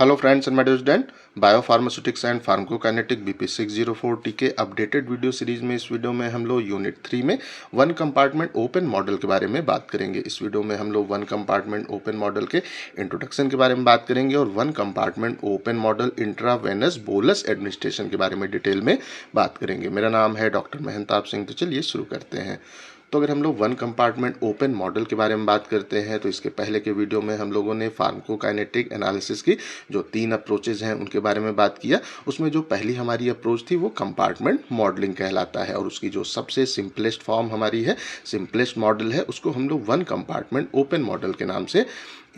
Hello friends and my student, biopharmaceutics and pharmacokinetic BP 604T के updated video series में इस video में हम लोग यूनिट 3 में वन कंपार्टमेंट ओपन मॉडल के बारे में बात करेंगे। इस वीडियो में हम लोग वन कंपार्टमेंट ओपन मॉडल के इंट्रोडक्शन के बारे में बात करेंगे और one compartment open model intravenous bolus administration के बारे में डिटेल में बात करेंगे। मेरा नाम है डॉक्टर महंताब सिंह। तो चलिए शुरू करते हैं। तो अगर हम लोग वन कंपार्टमेंट ओपन मॉडल के बारे में बात करते हैं तो इसके पहले के वीडियो में हम लोगों ने फार्माकोकाइनेटिक एनालिसिस की जो 3 अप्रोचेज हैं उनके बारे में बात किया। उसमें जो पहली हमारी अप्रोच थी वो कंपार्टमेंट मॉडलिंग कहलाता है और उसकी जो सबसे सिंपलेस्ट फॉर्म हमारी है, सिंपलेस्ट मॉडल है, उसको हम लोग वन कंपार्टमेंट ओपन मॉडल के नाम से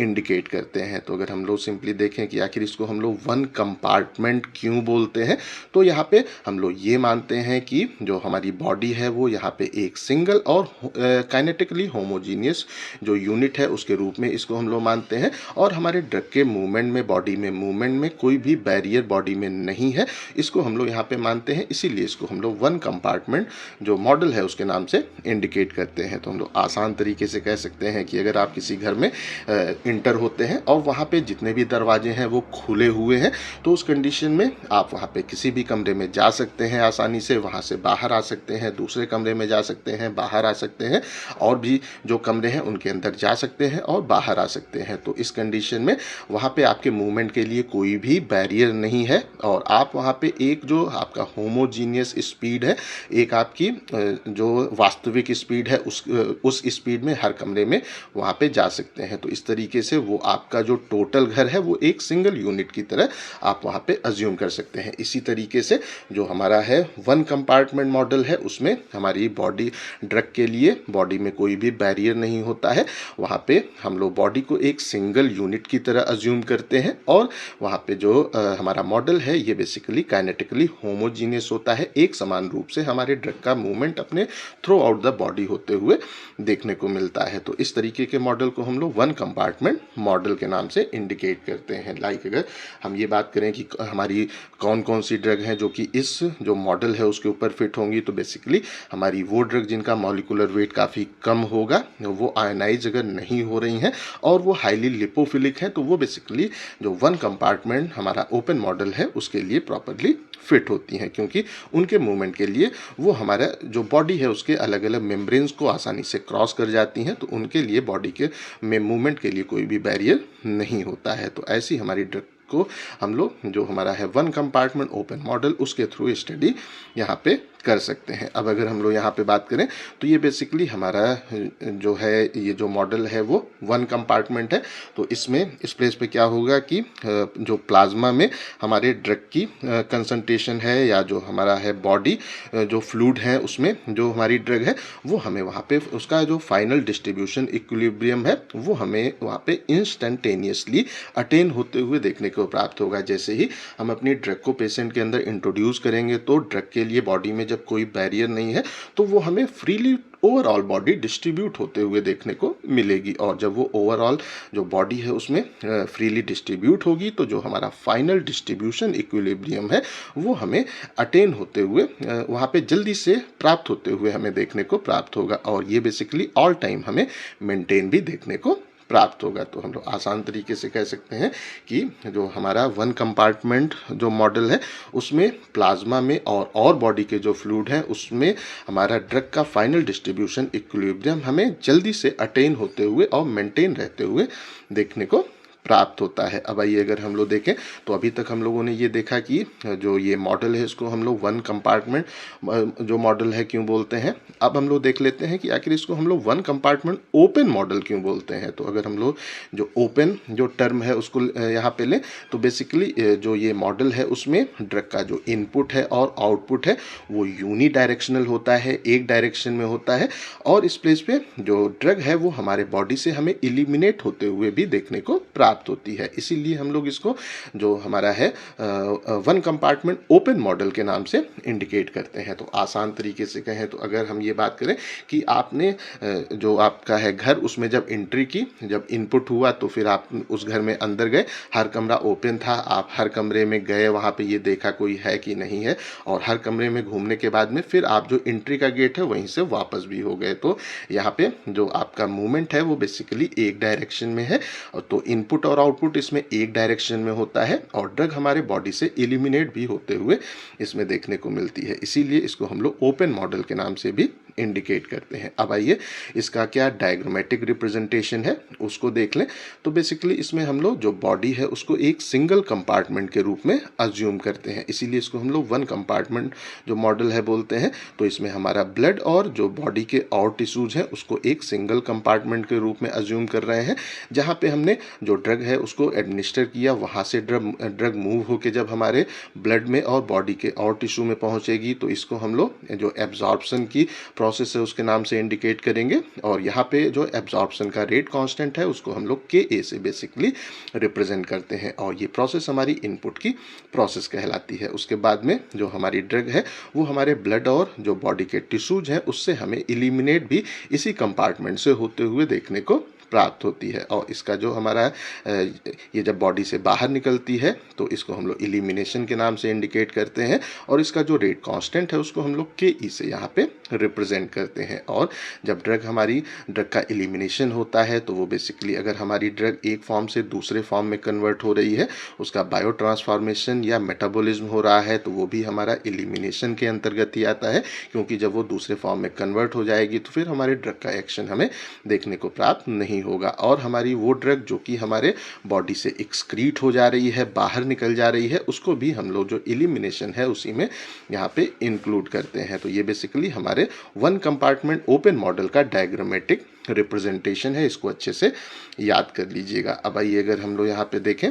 इंडिकेट करते हैं। तो अगर हम लोग सिंपली देखें कि आखिर इसको हम लोग वन कंपार्टमेंट क्यों बोलते हैं, तो यहाँ पे हम लोग ये मानते हैं कि जो हमारी बॉडी है वो यहाँ पे एक सिंगल और काइनेटिकली होमोजीनियस जो यूनिट है उसके रूप में इसको हम लोग मानते हैं और हमारे ड्रग के मूवमेंट में, बॉडी में मूवमेंट में कोई भी बैरियर बॉडी में नहीं है, इसको हम लोग यहाँ पे मानते हैं। इसीलिए इसको हम लोग वन कंपार्टमेंट जो मॉडल है उसके नाम से इंडिकेट करते हैं। तो हम लोग आसान तरीके से कह सकते हैं कि अगर आप किसी घर में इंटर होते हैं और वहाँ पे जितने भी दरवाजे हैं वो खुले हुए हैं, तो उस कंडीशन में आप वहाँ पे किसी भी कमरे में जा सकते हैं आसानी से, वहाँ से बाहर आ सकते हैं, दूसरे कमरे में जा सकते हैं, बाहर आ सकते हैं, और भी जो कमरे हैं उनके अंदर जा सकते हैं और बाहर आ सकते हैं। तो इस कंडीशन में वहाँ पे आपके मूवमेंट के लिए कोई भी बैरियर नहीं है और आप वहाँ पे एक जो आपका होमोजीनियस स्पीड है, एक आपकी जो वास्तविक स्पीड है उस स्पीड में हर कमरे में वहाँ पे जा सकते हैं। तो इस तरीके से वो आपका जो टोटल घर है वो एक सिंगल यूनिट की तरह आप वहाँ पे अज्यूम कर सकते हैं। इसी तरीके से जो हमारा है वन कंपार्टमेंट मॉडल है उसमें हमारी बॉडी, ड्रग के लिए बॉडी में कोई भी बैरियर नहीं होता है। वहाँ पे हम लोग बॉडी को एक सिंगल यूनिट की तरह अज्यूम करते हैं और वहाँ पे जो हमारा मॉडल है ये बेसिकली काइनेटिकली होमोजीनियस होता है। एक समान रूप से हमारे ड्रग का मूवमेंट अपने थ्रू आउट द बॉडी होते हुए देखने को मिलता है। तो इस तरीके के मॉडल को हम लोग वन कंपार्टमेंट मॉडल के नाम से इंडिकेट करते हैं। लाइक अगर हम ये बात करें कि हमारी कौन कौन सी ड्रग हैं जो कि इस जो मॉडल है उसके ऊपर फिट होंगी, तो बेसिकली हमारी वो ड्रग जिनका मॉलिक्यूलर वेट काफ़ी कम होगा, वो आयनाइज अगर नहीं हो रही हैं और वो हाईली लिपोफिलिक हैं, तो वो बेसिकली जो वन कंपार्टमेंट हमारा ओपन मॉडल है उसके लिए प्रॉपरली फिट होती हैं, क्योंकि उनके मूवमेंट के लिए वो हमारा जो बॉडी है उसके अलग अलग मेम्ब्रेन्स को आसानी से क्रॉस कर जाती हैं, तो उनके लिए बॉडी के में मूवमेंट के लिए कोई भी बैरियर नहीं होता है। तो ऐसी हमारी ड्रग को हम लोग जो हमारा है वन कंपार्टमेंट ओपन मॉडल उसके थ्रू स्टडी यहाँ पे कर सकते हैं। अब अगर हम लोग यहाँ पे बात करें तो ये बेसिकली हमारा जो है ये जो मॉडल है वो वन कंपार्टमेंट है। तो इसमें इस प्लेस पे क्या होगा कि जो प्लाज्मा में हमारे ड्रग की कंसंट्रेशन है या जो हमारा है बॉडी जो फ्लूइड है उसमें जो हमारी ड्रग है वो हमें वहाँ पे उसका जो फाइनल डिस्ट्रीब्यूशन इक्विलिब्रियम है वो हमें वहाँ पे इंस्टेंटेनियसली अटेन होते हुए देखने को प्राप्त होगा। जैसे ही हम अपनी ड्रग को पेशेंट के अंदर इंट्रोड्यूस करेंगे तो ड्रग के लिए बॉडी में जब कोई बैरियर नहीं है तो वो हमें फ्रीली ओवरऑल बॉडी डिस्ट्रीब्यूट होते हुए देखने को मिलेगी, और जब वो ओवरऑल जो बॉडी है उसमें फ्रीली डिस्ट्रीब्यूट होगी तो जो हमारा फाइनल डिस्ट्रीब्यूशन इक्विलिब्रियम है वो हमें अटेन होते हुए वहाँ पे जल्दी से प्राप्त होते हुए हमें देखने को प्राप्त होगा, और ये बेसिकली ऑल टाइम हमें मेंटेन भी देखने को प्राप्त होगा। तो हम लोग आसान तरीके से कह सकते हैं कि जो हमारा वन कंपार्टमेंट जो मॉडल है उसमें प्लाज्मा में और बॉडी के जो फ्लूइड हैं उसमें हमारा ड्रग का फाइनल डिस्ट्रीब्यूशन इक्विलिब्रियम हमें जल्दी से अटेन होते हुए और मेंटेन रहते हुए देखने को प्राप्त होता है। अब आइए अगर हम लोग देखें तो अभी तक हम लोगों ने ये देखा कि जो ये मॉडल है इसको हम लोग वन कंपार्टमेंट जो मॉडल है क्यों बोलते हैं। अब हम लोग देख लेते हैं कि आखिर इसको हम लोग वन कंपार्टमेंट ओपन मॉडल क्यों बोलते हैं। तो अगर हम लोग जो ओपन जो टर्म है उसको यहाँ पे लें तो बेसिकली जो ये मॉडल है उसमें ड्रग का जो इनपुट है और आउटपुट है वो यूनी डायरेक्शनल होता है, एक डायरेक्शन में होता है, और इस प्लेस पे जो ड्रग है वो हमारे बॉडी से हमें इलिमिनेट होते हुए भी देखने को प्राप्त होती है। इसीलिए हम लोग इसको जो हमारा है वन कंपार्टमेंट ओपन मॉडल के नाम से इंडिकेट करते हैं। तो आसान तरीके से कहें तो अगर हम ये बात करें कि आपने जो आपका है घर उसमें जब एंट्री की, जब इनपुट हुआ तो फिर आप उस घर में अंदर गए, हर कमरा ओपन था, आप हर कमरे में गए, वहाँ पे ये देखा कोई है कि नहीं है, और हर कमरे में घूमने के बाद में फिर आप जो एंट्री का गेट है वहीं से वापस भी हो गए। तो यहाँ पे जो आपका मूवमेंट है वो बेसिकली एक डायरेक्शन में है, तो इनपुट इनपुट और आउटपुट इसमें एक डायरेक्शन में होता है और ड्रग हमारे बॉडी से एलिमिनेट भी होते हुए इसमें देखने को मिलती है, इसीलिए इसको हम लोग ओपन मॉडल के नाम से भी इंडिकेट करते हैं। अब आइए इसका क्या डायग्रामेटिक रिप्रेजेंटेशन है उसको देख लें। तो बेसिकली इसमें हम लोग जो बॉडी है उसको एक सिंगल कंपार्टमेंट के रूप में अज्यूम करते हैं, इसीलिए इसको हम लोग वन कंपार्टमेंट जो मॉडल है बोलते हैं। तो इसमें हमारा ब्लड और जो बॉडी के और टिश्यूज हैं उसको एक सिंगल कंपार्टमेंट के रूप में अज्यूम कर रहे हैं, जहाँ पे हमने जो ड्रग है उसको एडमिनिस्टर किया, वहाँ से ड्रग मूव होकर जब हमारे ब्लड में और बॉडी के और टिश्यू में पहुँचेगी तो इसको हम लोग जो एब्जॉर्प्शन की प्रोसेस है उसके नाम से इंडिकेट करेंगे। और यहाँ पे जो एब्जॉर्प्शन का रेट कांस्टेंट है उसको हम लोग के से बेसिकली रिप्रेजेंट करते हैं और ये प्रोसेस हमारी इनपुट की प्रोसेस कहलाती है। उसके बाद में जो हमारी ड्रग है वो हमारे ब्लड और जो बॉडी के टिश्यूज हैं उससे हमें इलिमिनेट भी इसी कंपार्टमेंट से होते हुए देखने को प्राप्त होती है। और इसका जो हमारा ये जब बॉडी से बाहर निकलती है तो इसको हम लोग इलिमिनेशन के नाम से इंडिकेट करते हैं और इसका जो रेट कांस्टेंट है उसको हम लोग के से यहाँ पे रिप्रेजेंट करते हैं। और जब ड्रग का इलिमिनेशन होता है तो वो बेसिकली अगर हमारी ड्रग एक फॉर्म से दूसरे फॉर्म में कन्वर्ट हो रही है, उसका बायो ट्रांसफॉर्मेशन या मेटाबॉलिज्म हो रहा है, तो वो भी हमारा इलिमिनेशन के अंतर्गत ही आता है, क्योंकि जब वो दूसरे फॉर्म में कन्वर्ट हो जाएगी तो फिर हमारे ड्रग का एक्शन हमें देखने को प्राप्त नहीं होगा और हमारी वो ड्रग जो कि हमारे बॉडी से एक्सक्रीट हो जा रही है, बाहर निकल जा रही है, उसको भी हम लोग जो इलिमिनेशन है उसी में यहाँ पे इंक्लूड करते हैं। तो ये बेसिकली हमारे वन कंपार्टमेंट ओपन मॉडल का डायग्रामेटिक रिप्रेजेंटेशन है, इसको अच्छे से याद कर लीजिएगा। अब आइए अगर हम लोग यहाँ पे देखें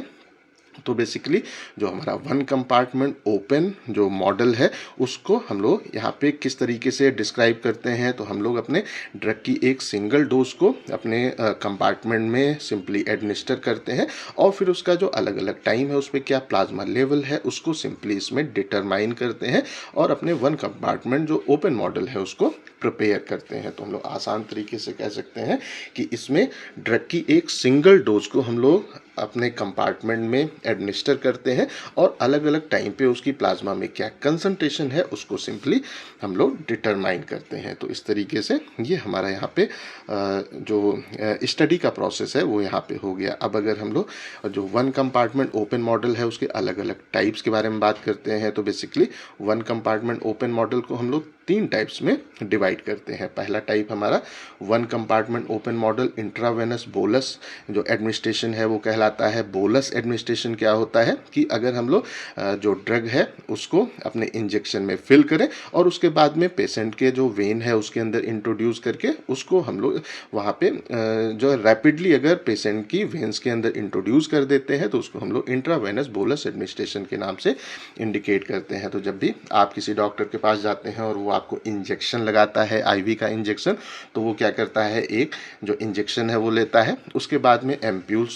तो बेसिकली जो हमारा वन कंपार्टमेंट ओपन जो मॉडल है उसको हम लोग यहाँ पे किस तरीके से डिस्क्राइब करते हैं, तो हम लोग अपने ड्रग की एक सिंगल डोज को अपने कंपार्टमेंट में सिंपली एडमिनिस्टर करते हैं और फिर उसका जो अलग अलग टाइम है उस पर क्या प्लाज्मा लेवल है उसको सिंपली इसमें डिटरमाइन करते हैं और अपने वन कंपार्टमेंट जो ओपन मॉडल है उसको प्रिपेयर करते हैं। तो हम लोग आसान तरीके से कह सकते हैं कि इसमें ड्रग की एक सिंगल डोज को हम लोग अपने कंपार्टमेंट में एडमिनिस्टर करते हैं और अलग अलग टाइम पे उसकी प्लाज्मा में क्या कंसंट्रेशन है उसको सिंपली हम लोग डिटरमाइन करते हैं। तो इस तरीके से ये हमारा यहाँ पे जो स्टडी का प्रोसेस है वो यहाँ पे हो गया। अब अगर हम लोग जो वन कंपार्टमेंट ओपन मॉडल है उसके अलग अलग टाइप्स के बारे में बात करते हैं, तो basically one compartment open model को हम लोग 3 टाइप्स में डिवाइड करते हैं। पहला टाइप हमारा one compartment open model intravenous bolus जो एडमिनिस्ट्रेशन है वो कहलाता है। बोलस एडमिनिस्ट्रेशन क्या होता है कि अगर हम लोग जो ड्रग है उसको अपने इंजेक्शन में फिल करें और उसके बाद में पेशेंट के जो वेन है उसके अंदर इंट्रोड्यूस करके उसको हम लोग वहाँ पे जो रैपिडली अगर पेशेंट की वेन्स के अंदर इंट्रोड्यूस कर देते हैं तो उसको हम लोग इंट्रावेनस बोलस एडमिनिस्ट्रेशन के नाम से इंडिकेट करते हैं। तो जब भी आप किसी डॉक्टर के पास जाते हैं और वो आपको इंजेक्शन लगाता है आईवी का इंजेक्शन, तो वो क्या करता है एक जो इंजेक्शन है वो लेता है, उसके बाद में एम्प्यूल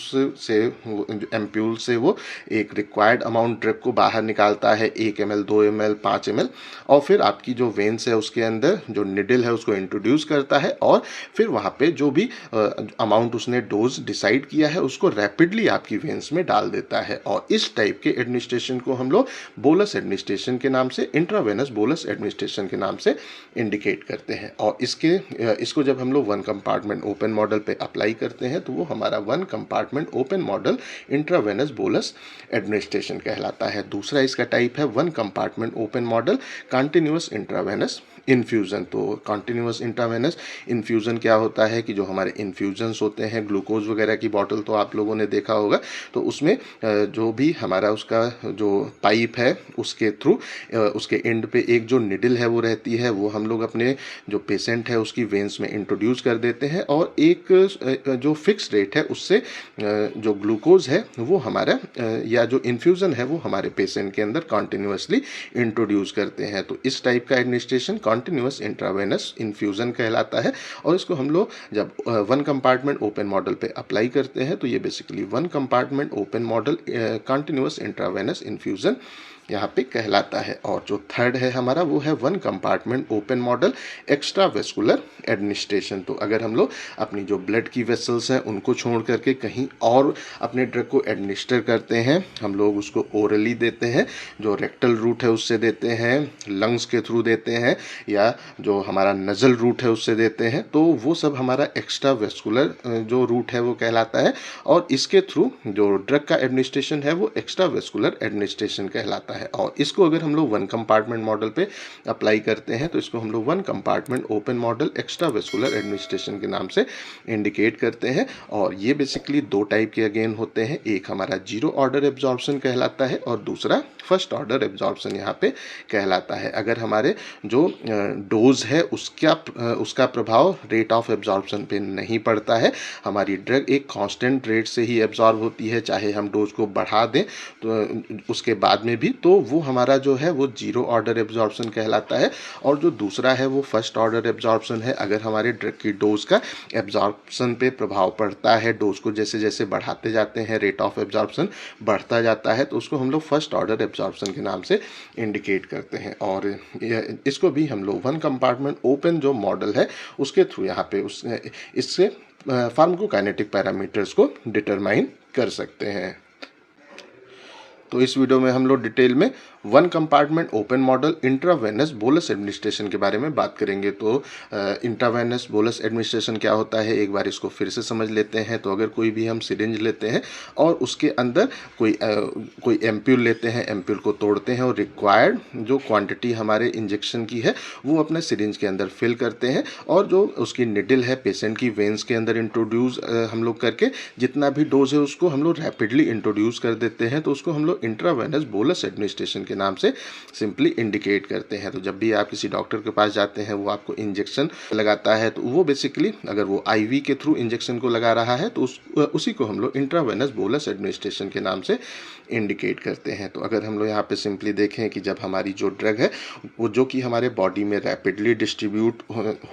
से वो एक रिक्वायर्ड अमाउंट ड्रग को बाहर निकालता है, 1 ml 2 ml 5 ml, और फिर आपकी जो वेन्स है उसके अंदर जो निडल है उसको इंट्रोड्यूस करता है और फिर वहाँ पे जो भी अमाउंट उसने डोज डिसाइड किया है उसको रैपिडली आपकी वेन्स में डाल देता है। और इस टाइप के एडमिनिस्ट्रेशन को हम लोग बोलस एडमिनिस्ट्रेशन के नाम से इंट्रावेनस बोलस एडमिनिस्ट्रेशन के नाम से इंडिकेट करते हैं। और इसको जब हम लोग वन कंपार्टमेंट ओपन मॉडल पे अप्लाई करते हैं तो वो हमारा one compartment open model intravenous bolus administration कहलाता है। दूसरा इसका टाइप है one compartment open model continuous intravenous infusion. तो कंटिन्यूअस इंट्रावेनस इन्फ्यूज़न क्या होता है कि जो हमारे इन्फ्यूजन्स होते हैं ग्लूकोज वगैरह की बॉटल तो आप लोगों ने देखा होगा, तो उसमें जो भी हमारा उसका जो पाइप है उसके थ्रू उसके एंड पे एक जो निडल है वो रहती है, वो हम लोग अपने जो पेशेंट है उसकी वेन्स में इंट्रोड्यूस कर देते हैं और एक जो फिक्स रेट है उससे जो ग्लूकोज है वो हमारा या जो इन्फ्यूज़न है वो हमारे पेशेंट के अंदर कॉन्टिन्यूसली इंट्रोड्यूस करते हैं। तो इस टाइप का एडमिनिस्ट्रेशन कॉन्टिन्यूअस इंट्रावेनस इन्फ्यूज़न कहलाता है। और इसको हम लोग जब वन कंपार्टमेंट ओपन मॉडल पे अप्लाई करते हैं तो ये basically one compartment open model continuous intravenous infusion यहाँ पे कहलाता है। और जो थर्ड है हमारा वो है one compartment open model extra vascular administration. तो अगर हम लोग अपनी जो ब्लड की वेसल्स हैं उनको छोड़ करके कहीं और अपने ड्रग को एडमिनिस्टर करते हैं, हम लोग उसको ओरली देते हैं, जो रेक्टल रूट है उससे देते हैं, लंग्स के थ्रू देते हैं, या जो हमारा नज़ल रूट है उससे देते हैं, तो वो सब हमारा एक्स्ट्रा वेस्कुलर जो रूट है वो कहलाता है। और इसके थ्रू जो ड्रग का एडमिनिस्ट्रेशन है वो एक्स्ट्रा वेस्कुलर एडमिनिस्ट्रेशन कहलाता है। और इसको अगर हम लोग वन कंपार्टमेंट मॉडल पे अप्लाई करते हैं तो इसको हम लोग one compartment open model extra vascular administration के नाम से इंडिकेट करते हैं। और ये बेसिकली दो टाइप के अगेन होते हैं, एक हमारा जीरो ऑर्डर एब्जॉर्प्शन कहलाता है और दूसरा फर्स्ट ऑर्डर एब्जॉर्प्शन यहाँ पे कहलाता है। अगर हमारे जो डोज है उसका प्रभाव रेट ऑफ एब्जॉर्प्शन पे नहीं पड़ता है, हमारी ड्रग एक कांस्टेंट रेट से ही एब्जॉर्ब होती है, चाहे हम डोज को बढ़ा दें तो उसके बाद में भी, तो वो हमारा जो है वो जीरो ऑर्डर एब्जॉर्प्शन कहलाता है। और जो दूसरा है वो फर्स्ट ऑर्डर एब्जॉर्प्शन है। अगर हमारे ड्रग की डोज का एब्जॉर्प्शन पे प्रभाव पड़ता है, डोज को जैसे जैसे बढ़ाते जाते हैं रेट ऑफ एब्जॉर्प्शन बढ़ता जाता है, तो उसको हम लोग फर्स्ट ऑर्डर एब्जॉर्प्शन के नाम से इंडिकेट करते हैं। और इसको भी हम लोग वन कंपार्टमेंट ओपन जो मॉडल है उसके थ्रू यहाँ पे इससे फार्माकोकाइनेटिक पैरामीटर्स को डिटरमाइन कर सकते हैं। तो इस वीडियो में हम लोग डिटेल में one compartment open model intravenous bolus administration के बारे में बात करेंगे। तो इंट्रावेनस बोलस एडमिनिस्ट्रेशन क्या होता है, एक बार इसको फिर से समझ लेते हैं। तो अगर कोई भी हम सिरिंज लेते हैं और उसके अंदर कोई एम्प्यूल लेते हैं, एम्प्यूल को तोड़ते हैं और रिक्वायर्ड जो क्वांटिटी हमारे इंजेक्शन की है वो अपने सिरिंज के अंदर फिल करते हैं, और जो उसकी निडल है पेशेंट की वेंस के अंदर इंट्रोड्यूस हम लोग करके जितना भी डोज है उसको हम लोग रैपिडली इंट्रोड्यूस कर देते हैं, तो उसको हम लोग इंट्रावेनस बोलस एडमिनिस्ट्रेशन के नाम से सिंपली इंडिकेट करते हैं। तो जब भी आप किसी डॉक्टर के पास जाते हैं वो आपको इंजेक्शन लगाता है, तो वो बेसिकली अगर वो आईवी के थ्रू इंजेक्शन को लगा रहा है तो उसी को हम लोग इंट्रावेनस बोलस एडमिनिस्ट्रेशन के नाम से इंडिकेट करते हैं। तो अगर हम लोग यहाँ पे सिंपली देखें कि जब हमारी जो ड्रग है वो जो कि हमारे बॉडी में रैपिडली डिस्ट्रीब्यूट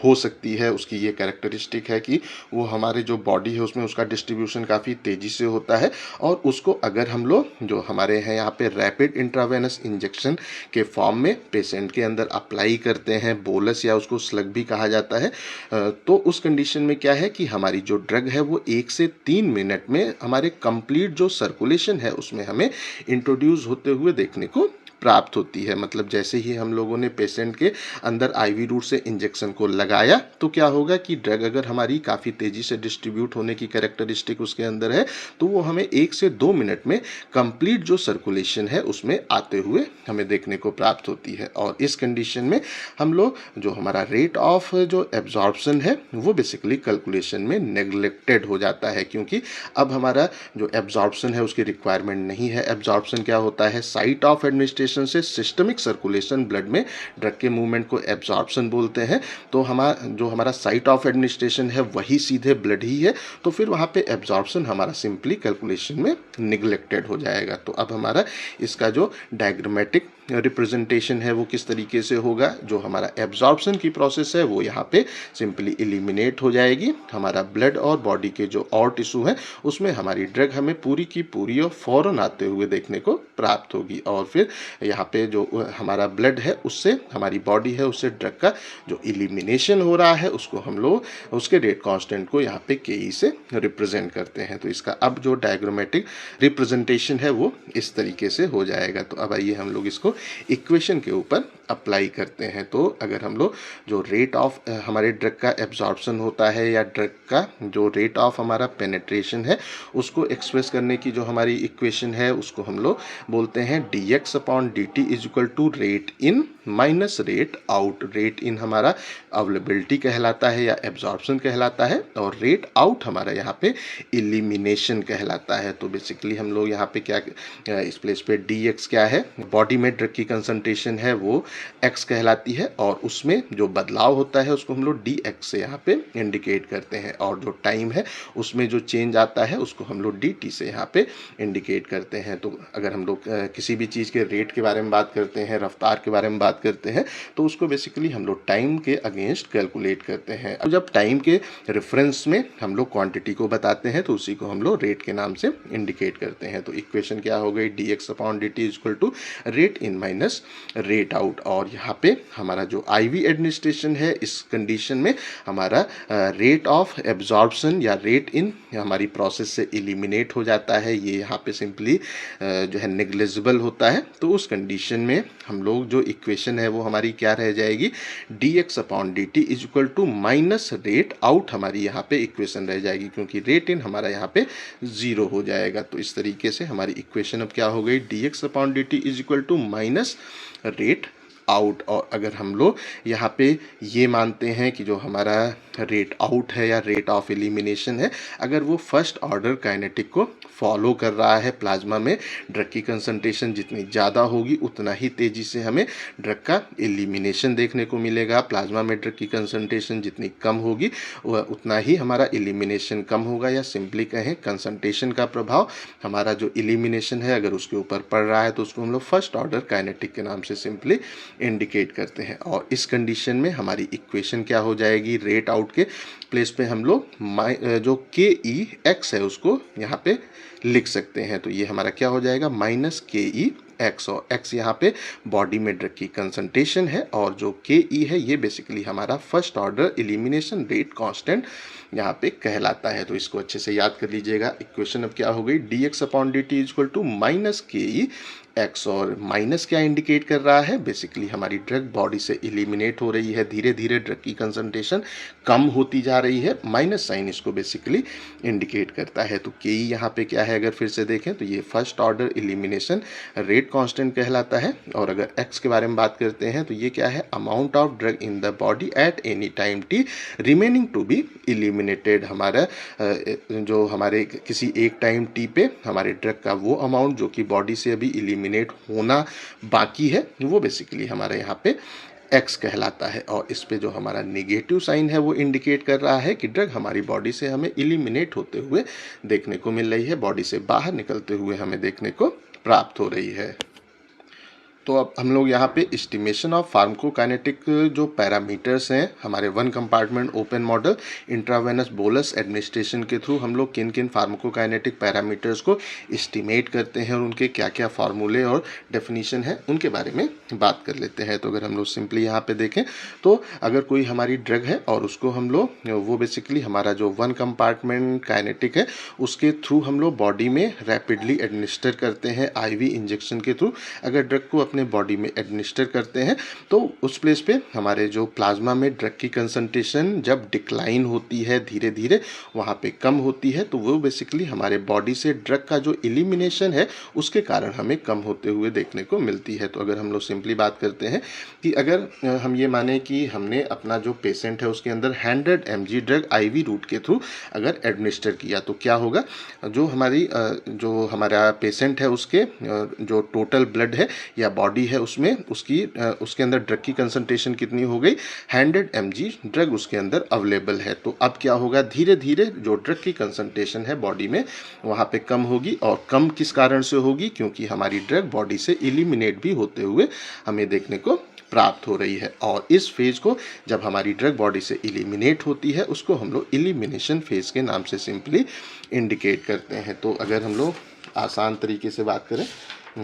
हो सकती है, उसकी ये कैरेक्टरिस्टिक है कि वो हमारे जो बॉडी है उसमें उसका डिस्ट्रीब्यूशन काफ़ी तेज़ी से होता है, और उसको अगर हम लोग जो हमारे हैं यहाँ पे रैपिड इंट्रावेनस इंजेक्शन के फॉर्म में पेशेंट के अंदर अप्लाई करते हैं, बोलस या उसको स्लग भी कहा जाता है, तो उस कंडीशन में क्या है कि हमारी जो ड्रग है वो 1 से 3 मिनट में हमारे कंप्लीट जो सर्कुलेशन है उसमें हमें इंट्रोड्यूस होते हुए देखने को प्राप्त होती है। मतलब जैसे ही हम लोगों ने पेशेंट के अंदर आईवी रूट से इंजेक्शन को लगाया तो क्या होगा कि ड्रग अगर हमारी काफ़ी तेज़ी से डिस्ट्रीब्यूट होने की कैरेक्टरिस्टिक उसके अंदर है, तो वो हमें 1 से 2 मिनट में कंप्लीट जो सर्कुलेशन है उसमें आते हुए हमें देखने को प्राप्त होती है। और इस कंडीशन में हम लोग जो हमारा रेट ऑफ जो एब्जॉर्प्शन है वो बेसिकली कैलकुलेशन में नेग्लेक्टेड हो जाता है, क्योंकि अब हमारा जो एब्जॉर्प्शन है उसकी रिक्वायरमेंट नहीं है। एब्जॉर्प्शन क्या होता है, साइट ऑफ एडमिनिस्ट्रेशन से सिस्टमिक सर्कुलेशन ब्लड में ड्रग के मूवमेंट को एब्जॉर्प्शन बोलते हैं। तो हमारा साइट ऑफ एडमिनिस्ट्रेशन है वही सीधे ब्लड ही है, तो फिर वहाँ पे एब्जॉर्प्शन हमारा सिंपली कैलकुलेशन में निगलेक्टेड हो जाएगा। तो अब हमारा इसका जो डायग्रामेटिक रिप्रेजेंटेशन है वो किस तरीके से होगा, जो हमारा एब्जॉर्प्शन की प्रोसेस है वो यहाँ पे सिंपली एलिमिनेट हो जाएगी। हमारा ब्लड और बॉडी के जो और टिश्यू हैं उसमें हमारी ड्रग हमें पूरी की पूरी और फौरन आते हुए देखने को प्राप्त होगी, और फिर यहाँ पे जो हमारा ब्लड है उससे हमारी बॉडी है उससे ड्रग का जो एलिमिनेशन हो रहा है उसको हम लोग उसके रेट कांस्टेंट को यहाँ पे के से रिप्रेजेंट करते हैं। तो इसका अब जो डायग्रामेटिक रिप्रेजेंटेशन है वो इस तरीके से हो जाएगा। तो अब आइए हम लोग इसको इक्वेशन के ऊपर अप्लाई करते हैं। तो अगर हम लोग जो रेट ऑफ हमारे ड्रग का एब्जॉर्प्शन होता है या ड्रग का जो रेट ऑफ हमारा पेनेट्रेशन है उसको एक्सप्रेस करने की जो हमारी इक्वेशन है उसको हम लोग बोलते हैं dx upon dt is equal to rate in minus rate out. Rate in हमारा अवेलेबिलिटी कहलाता है या एब्जॉर्प्शन कहलाता है, और रेट आउट हमारा यहाँ पे एलिमिनेशन कहलाता है। तो बेसिकली हम लोग यहाँ पे क्या इस प्लेस पे dx क्या है, बॉडी में ड्रग की कंसंट्रेशन है वो x कहलाती है, और उसमें जो बदलाव होता है उसको हम लोग dx से यहाँ पे इंडिकेट करते हैं, और जो टाइम है उसमें जो चेंज आता है उसको हम लोग dt से यहाँ पे इंडिकेट करते हैं। तो अगर हम लोग किसी भी चीज़ के रेट के बारे में बात करते हैं, रफ्तार के बारे में बात करते हैं, तो उसको बेसिकली हम लोग टाइम के अगेंस्ट कैलकुलेट करते हैं। अब जब टाइम के रेफरेंस में हम लोग क्वांटिटी को बताते हैं तो उसी को हम लोग रेट के नाम से इंडिकेट करते हैं। तो इक्वेशन क्या हो गई, dx upon dt is equal to rate in minus rate out. और यहाँ पे हमारा जो आईवी एडमिनिस्ट्रेशन है इस कंडीशन में हमारा रेट ऑफ एब्जॉर्प्शन या रेट इन हमारी प्रोसेस से एलिमिनेट हो जाता है, ये यहाँ पे सिंपली जो है नेग्लिजिबल होता है। तो उस उस कंडीशन में हम लोग जो इक्वेशन है वो हमारी क्या रह जाएगी, dx upon dt is equal to minus rate out हमारी यहाँ पे इक्वेशन रह जाएगी, क्योंकि रेट इन हमारा यहाँ पे 0 हो जाएगा। तो इस तरीके से हमारी इक्वेशन अब क्या हो गई, dx upon dt is equal to minus rate out. और अगर हम लोग यहाँ पे ये मानते हैं कि जो हमारा रेट आउट है या रेट ऑफ एलिमिनेशन है, अगर वो फर्स्ट ऑर्डर काइनेटिक को फॉलो कर रहा है प्लाज्मा में, ड्रग की कंसंट्रेशन जितनी ज़्यादा होगी उतना ही तेज़ी से हमें ड्रग का एलिमिनेशन देखने को मिलेगा। प्लाज्मा में ड्रग की कंसंट्रेशन जितनी कम होगी वह उतना ही हमारा एलिमिनेशन कम होगा, या सिंपली कहें कंसंट्रेशन का प्रभाव हमारा जो एलिमिनेशन है अगर उसके ऊपर पड़ रहा है तो उसको हम लोग फर्स्ट ऑर्डर काइनेटिक के नाम से सिंपली इंडिकेट करते हैं। और इस कंडीशन में हमारी इक्वेशन क्या हो जाएगी, रेट आउट के प्लेस पे हम लोग जो के ई एक्स है उसको यहाँ पे लिख सकते हैं। तो ये हमारा क्या हो जाएगा, माइनस के ई एक्स, और एक्स यहाँ पे बॉडी में ड्रग की कंसंट्रेशन है और जो के ई है ये बेसिकली हमारा first order elimination rate constant यहाँ पे कहलाता है। तो इसको अच्छे से याद कर लीजिएगा। इक्वेशन अब क्या हो गई, D X upon D T equal to minus K E X, और माइनस क्या इंडिकेट कर रहा है, बेसिकली हमारी ड्रग बॉडी से एलिमिनेट हो रही है, धीरे धीरे ड्रग की कंसंट्रेशन कम होती जा रही है, माइनस साइन इसको बेसिकली इंडिकेट करता है। तो के ई यहाँ पे क्या है, अगर फिर से देखें तो ये first order elimination rate constant कहलाता है। और अगर एक्स के बारे में बात करते हैं तो ये क्या है, amount of drug in the body at any time T remaining to be eliminated, हमारा जो हमारे किसी एक टाइम टी पे हमारे ड्रग का वो अमाउंट जो कि बॉडी से अभी एलिमिनेट होना बाकी है वो बेसिकली हमारे यहाँ पे एक्स कहलाता है। और इस पे जो हमारा नेगेटिव साइन है वो इंडिकेट कर रहा है कि ड्रग हमारी बॉडी से हमें एलिमिनेट होते हुए देखने को मिल रही है, बॉडी से बाहर निकलते हुए हमें देखने को प्राप्त हो रही है। तो अब हम लोग यहाँ पे एस्टिमेशन ऑफ फार्माकोकाइनेटिक जो पैरामीटर्स हैं हमारे one compartment open model intravenous bolus administration के थ्रू हम लोग किन किन फार्माकोकाइनेटिक पैरामीटर्स को एस्टिमेट करते हैं और उनके क्या क्या फार्मूले और डेफिनेशन है उनके बारे में बात कर लेते हैं। तो अगर हम लोग सिंपली यहाँ पे देखें तो अगर कोई हमारी ड्रग है और उसको हम लोग वो बेसिकली हमारा जो वन कंपार्टमेंट काइनेटिक है उसके थ्रू हम लोग बॉडी में रैपिडली एडमिनिस्टर करते हैं आईवी इंजेक्शन के थ्रू, अगर ड्रग को अपने बॉडी में एडमिनिस्टर करते हैं तो उस प्लेस पे हमारे जो प्लाज्मा में ड्रग की कंसंट्रेशन जब डिक्लाइन होती है, धीरे धीरे वहाँ पे कम होती है, तो वो बेसिकली हमारे बॉडी से ड्रग का जो एलिमिनेशन है उसके कारण हमें कम होते हुए देखने को मिलती है। तो अगर हम लोग सिंपली बात करते हैं कि अगर हम ये माने कि हमने अपना जो पेशेंट है उसके अंदर 100 mg ड्रग आईवी रूट के थ्रू अगर एडमिनिस्टर किया तो क्या होगा, जो हमारा पेशेंट है उसके जो टोटल ब्लड है या बॉडी है उसमें उसके अंदर ड्रग की कंसंट्रेशन कितनी हो गई, 100 mg ड्रग उसके अंदर अवेलेबल है। तो अब क्या होगा, धीरे धीरे जो ड्रग की कंसंट्रेशन है बॉडी में वहाँ पे कम होगी, और कम किस कारण से होगी, क्योंकि हमारी ड्रग बॉडी से एलिमिनेट भी होते हुए हमें देखने को प्राप्त हो रही है। और इस फेज को जब हमारी ड्रग बॉडी से एलिमिनेट होती है उसको हम लोग एलिमिनेशन फेज के नाम से सिंपली इंडिकेट करते हैं। तो अगर हम लोग आसान तरीके से बात करें,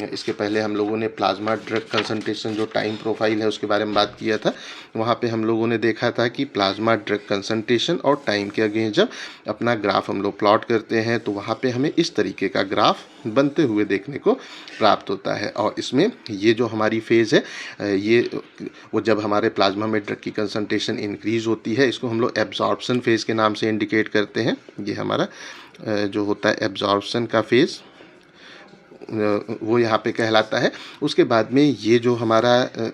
इसके पहले हम लोगों ने प्लाज्मा ड्रग कंसंट्रेशन जो टाइम प्रोफाइल है उसके बारे में बात किया था। वहाँ पे हम लोगों ने देखा था कि प्लाज्मा ड्रग कंसंट्रेशन और टाइम के अगेंस्ट जब अपना ग्राफ हम लोग प्लॉट करते हैं तो वहाँ पे हमें इस तरीके का ग्राफ बनते हुए देखने को प्राप्त होता है। और इसमें ये जो हमारी फेज़ है ये वो जब हमारे प्लाज्मा में ड्रग की कंसंट्रेशन इंक्रीज़ होती है इसको हम लोग एब्जॉर्प्शन फेज़ के नाम से इंडिकेट करते हैं। ये हमारा जो होता है एब्जॉर्प्शन का फेज़ वो यहाँ पे कहलाता है। उसके बाद में ये जो हमारा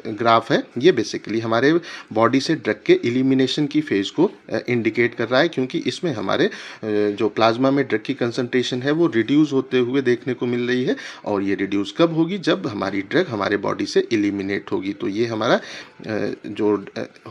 ग्राफ है ये बेसिकली हमारे बॉडी से ड्रग के एलिमिनेशन की फेज़ को इंडिकेट कर रहा है, क्योंकि इसमें हमारे जो प्लाज्मा में ड्रग की कंसंट्रेशन है वो रिड्यूस होते हुए देखने को मिल रही है। और ये रिड्यूस कब होगी, जब हमारी ड्रग हमारे बॉडी से एलिमिनेट होगी। तो ये हमारा जो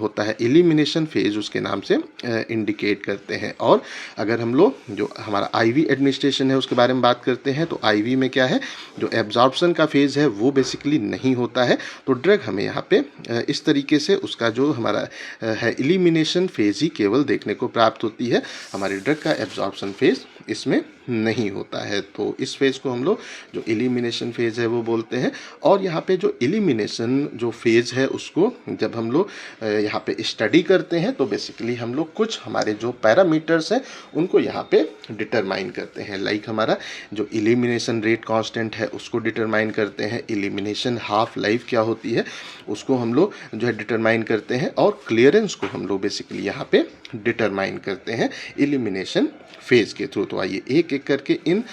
होता है एलिमिनेशन फेज़ उसके नाम से इंडिकेट करते हैं। और अगर हम लोग जो हमारा आईवी एडमिनिस्ट्रेशन है उसके बारे में बात करते हैं तो आईवी में क्या है, जो एब्जॉर्प्शन का फेज़ है वो बेसिकली नहीं होता है। तो ड्रग हमें यहाँ पे इस तरीके से उसका जो हमारा है एलिमिनेशन फेज़ ही केवल देखने को प्राप्त होती है, हमारी ड्रग का एब्जॉर्प्शन फेज़ इसमें नहीं होता है। तो इस फेज़ को हम लोग जो एलिमिनेशन फेज़ है वो बोलते हैं। और यहाँ पे जो एलिमिनेशन जो फेज़ है उसको जब हम लोग यहाँ पे स्टडी करते हैं तो बेसिकली हम लोग कुछ हमारे जो पैरामीटर्स हैं उनको यहाँ पे डिटरमाइन करते हैं। लाइक हमारा जो एलिमिनेशन रेट कांस्टेंट कांस्टेंट है उसको डिटरमाइन करते हैं, एलिमिनेशन हाफ लाइफ क्या होती है उसको हम लोग जो है डिटरमाइन करते हैं, और क्लियरेंस को हम लोग बेसिकली यहाँ पे डिटरमाइन करते हैं एलिमिनेशन फेज के थ्रू। तो आइए एक एक करके इन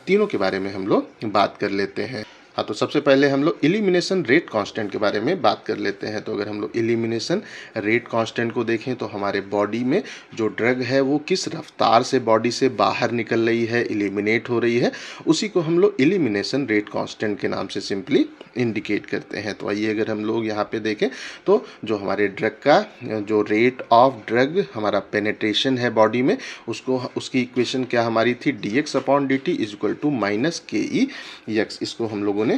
तीनों के बारे में हम लोग बात कर लेते हैं। हाँ, तो सबसे पहले हम लोग एलिमिनेशन रेट कांस्टेंट के बारे में बात कर लेते हैं। तो अगर हम लोग एलिमिनेशन रेट कांस्टेंट को देखें तो हमारे बॉडी में जो ड्रग है वो किस रफ्तार से बॉडी से बाहर निकल रही है, एलिमिनेट हो रही है, उसी को हम लोग एलिमिनेशन रेट कांस्टेंट के नाम से सिंपली इंडिकेट करते हैं। तो आइए अगर हम लोग यहाँ पे देखें तो जो हमारे ड्रग का जो रेट ऑफ ड्रग हमारा पेनेट्रेशन है बॉडी में, उसकी इक्वेशन क्या हमारी थी, dx/dt is equal to minus KE/x। इसको हम लोगों ने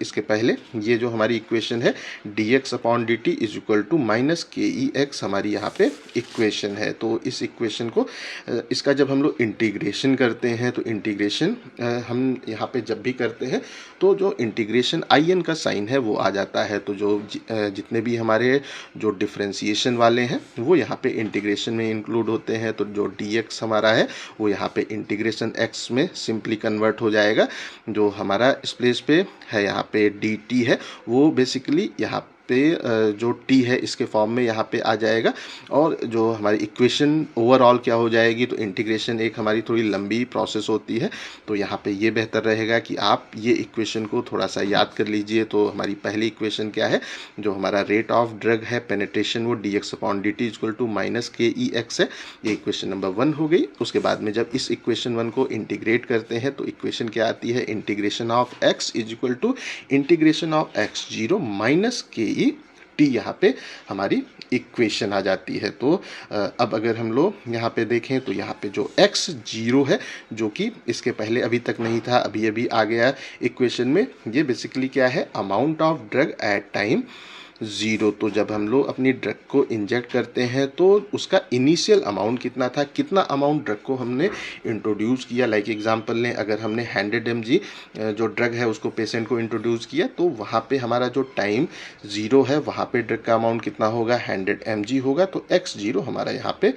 इसके पहले ये जो हमारी इक्वेशन है dx/dt is equal to minus KE/x हमारी यहाँ पे इक्वेशन है। तो इस इक्वेशन को इसका जब हम लोग इंटीग्रेशन करते हैं तो इंटीग्रेशन हम यहाँ पे जब भी करते हैं तो जो इंटीग्रेशन IN का साइन है वो आ जाता है। तो जो जितने भी हमारे जो डिफ्रेंसिएशन वाले हैं वो यहाँ पे इंटीग्रेशन में इंक्लूड होते हैं। तो जो dx हमारा है वो यहाँ पे इंटीग्रेशन x में सिंपली कन्वर्ट हो जाएगा। जो हमारा इस प्लेस पे है यहाँ पे dt है वो बेसिकली यहाँ पे जो t है इसके फॉर्म में यहाँ पे आ जाएगा। और जो हमारी इक्वेशन ओवरऑल क्या हो जाएगी, तो इंटीग्रेशन एक हमारी थोड़ी लंबी प्रोसेस होती है, तो यहाँ पे ये बेहतर रहेगा कि आप ये इक्वेशन को थोड़ा सा याद कर लीजिए। तो हमारी पहली इक्वेशन क्या है, जो हमारा रेट ऑफ ड्रग है पेनेट्रेशन वो dx/dt equal to minus KE/x है। ये इक्वेशन नंबर 1 हो गई। उसके बाद में जब इस इक्वेशन 1 को इंटीग्रेट करते हैं तो इक्वेशन क्या आती है, integration of x is equal to integration of x0 minus KE t यहाँ पे हमारी इक्वेशन आ जाती है। तो अब अगर हम लोग यहाँ पे देखें तो यहाँ पे जो x0 है जो कि इसके पहले अभी तक नहीं था, अभी अभी आ गया इक्वेशन में, ये बेसिकली क्या है, amount of drug at time 0। तो जब हम लोग अपनी ड्रग को इंजेक्ट करते हैं तो उसका इनिशियल अमाउंट कितना था, कितना अमाउंट ड्रग को हमने इंट्रोड्यूस किया। लाइक एग्जांपल लें, अगर हमने 100 mg जो ड्रग है उसको पेशेंट को इंट्रोड्यूस किया तो वहाँ पे हमारा जो टाइम 0 है वहाँ पे ड्रग का अमाउंट कितना होगा, 100 mg होगा। तो x0 हमारा यहाँ पे